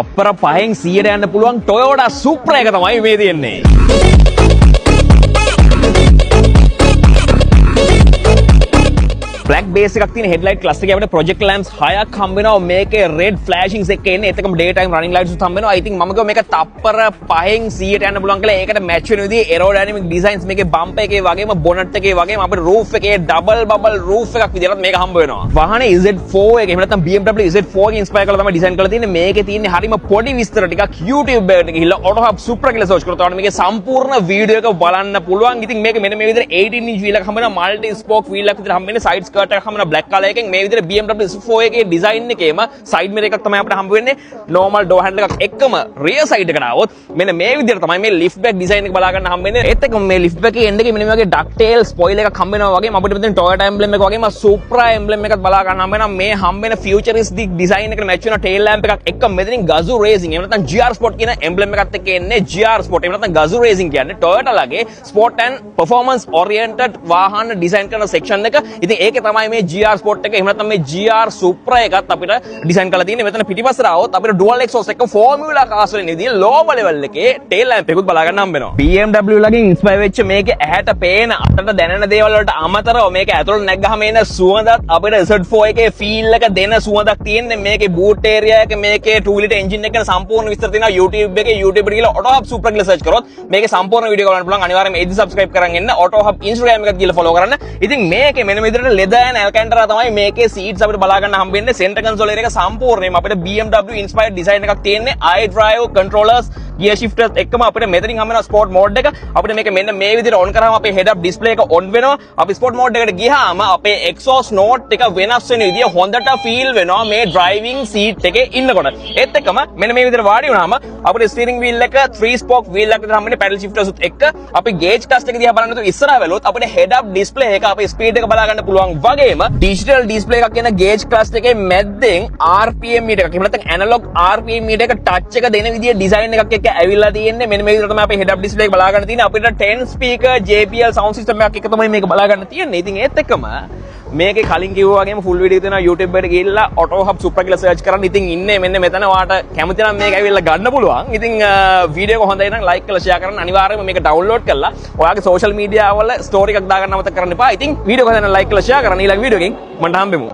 අපර පහෙන් 100ට යන්න පුළුවන් Toyota Supra එක තමයි මේ තියෙන්නේ. black base එකක් තියෙන headlight cluster එකේ අපිට project lamps 6ක් හම්බ වෙනවා. මේකේ red flashings එක එන්නේ. ඒත් එකම day time running lights උත් හම්බ වෙනවා. I think මම කිව්වා මේක තප්පර 5න් 100ට යන්න පුළුවන් කියලා. ඒකට match වෙන විදිහේ aerodynamic designs මේකේ bumper එකේ වගේම bonnet එකේ වගේම අපිට roof එකේ double bubble roof එකක් විදිහට මේක හම්බ වෙනවා. වාහනේ Z4 එක එහෙම නැත්නම් BMW Z4 එකේ inspire කරලා තමයි design කරලා තියෙන්නේ. මේකේ තියෙන්නේ හරිම පොඩි විස්තර ටිකක් YouTube එකට ගිහිල්ලා Auto Hub Supra කියලා search කරලා මේකේ සම්පූර්ණ වීඩියෝ එක බලන්න පුළුවන්. ඉතින් මේක මෙන්න මේ විදිහට 18 inch wheel එකක් හම්බ වෙනවා. multi spoke wheel එකක් විදිහට හම්බ වෙන්නේ. side skirt එකක් හම්බ වෙනවා black color එකෙන්. මේ විදිහට BMW Z4 එකේ design එකේම side mirror එකක් තමයි අපිට හම්බ වෙන්නේ. normal door handle එකක් එක්කම rear side එකට આવොත් මෙන්න මේ විදිහට තමයි මේ lift back design එක බලා ගන්න හම්බ වෙන්නේ. ඒත් එක්කම මේ lift back එකේ end එකේ මෙන්න මේ වගේ ducktail spoiler එකක් හම්බ වෙනවා වගේම අපිට මෙතන Toyota emblem එක වගේම Supra emblem එකක් බලා ගන්න හම්බ වෙනවා. මේ හම්බ වෙන futuristic design එකට match වෙන tail lamp එකක් එක්ක මෙතනින් Gazoo Racing එහෙම නැත්නම් GR Sport කියන emblem එකත් එක්ක එන්නේ GR Sport. එහෙම නැත්නම් Gazoo Racing කියන්නේ Toyota ලගේ sport and performance oriented වාහන design කරන section එක. ඉතින් ඒකේ තමයි මේ GR Sport එක එහෙම නැත්නම් මේ GR Supra එකත් අපිට design කරලා තියෙන්නේ. මෙතන පිටිපස්සට આવොත් අපිට dual exhaust එක formula cars වලින් ඉදින් low level එකේ tail lamp එකකුත් බලා ගන්න හම්බ වෙනවා. BMW ලගෙන් inspire වෙච්ච මේකේ ඇහැට පේන අතට දැනෙන දේවල් වලට අමතරව මේක ඇතුළට නැග්ගහම එන සුවඳත් අපිට Z4 එකේ feel එක දෙන සුවඳක් තියෙන්නේ. මේකේ boot area එක මේකේ 2 liter engine එක ගැන සම්පූර්ණ විස්තර තියෙනවා YouTube එකේ. YouTube එකට ගිහලා Auto Hub Supra කියලා search කරොත් මේකේ සම්පූර්ණ වීඩියෝ බලන්න පුළුවන්. අනිවාර්යයෙන්ම ඒදි subscribe කරන් ඉන්න. Auto Hub Instagram එකත් ගිහලා follow කරන්න. ඉතින් මේකේ මෙන්න මේ විදිහට leather and alcantara තමයි මේකේ seats අපිට බලා ගන්න හම්බ වෙන්නේ. center console එක සම්පූර්ණයෙන්ම අපිට BMW inspired design එකක් තියෙන්නේ. iDrive controllers gear shifters එක්කම අපිට මෙතනින් හම්බ වෙන sport mode එක. අපිට මේක මෙන්න මේ විදිහට on කරාම අපේ head up display එක on වෙනවා. අපි sport mode එකට ගියාම අපේ exhaust note එක වෙනස් වෙන විදිය හොඳට feel වෙනවා මේ driving seat එකේ ඉන්නකොට. ඒත් එක්කම මෙන්න මේ විදිහට වාඩි වුණාම අපිට steering wheel එක 3 spoke wheel එකකට හම්බ වෙන්නේ paddle shifters උත් එක්ක. අපි gauge cluster එක දිහා බලනකොට ඉස්සරහ වැළුවොත් අපිට head up display එක අපේ speed එක බලා ගන්න පුළුවන් වගේම digital display එකක් කියන gauge cluster එකේ මැද්දෙන් RPM meter එකක් එහෙම නැත්නම් analog RPM meter එක touch එක දෙන විදිය design එකක් එක්ක ඇවිල්ලා තියෙන්නේ. මෙන්න මේ විදිහට තමයි අපේ head up display එක බලා ගන්න තියෙන්නේ. අපිට 10 speaker JBL sound system එකක් එක තමයි මේක බලා ගන්න තියෙන්නේ. ඉතින් ඒත් එක්කම මේකේ කලින් කිව්වා වගේම full video තියෙනවා YouTube එකට ගිහිල්ලා Auto Hub Supra කියලා search කරන්න. ඉතින් ඉන්නේ මෙන්න මෙතන. ඔයාට කැමති නම් මේක ඇවිල්ලා ගන්න පුළුවන්. ඉතින් වීඩියෝ එක හොඳයි නම් like කරලා share කරන්න. අනිවාර්යයෙන්ම මේක download කරලා ඔයාගේ social media වල story එකක් දාගන්න අමතක කරන්න එපා. ඉතින් වීඩියෝ එක හොඳයි නම් like කරලා share කරන්න. ඊළඟ වීඩියෝ එකෙන් මට හම්බෙමු.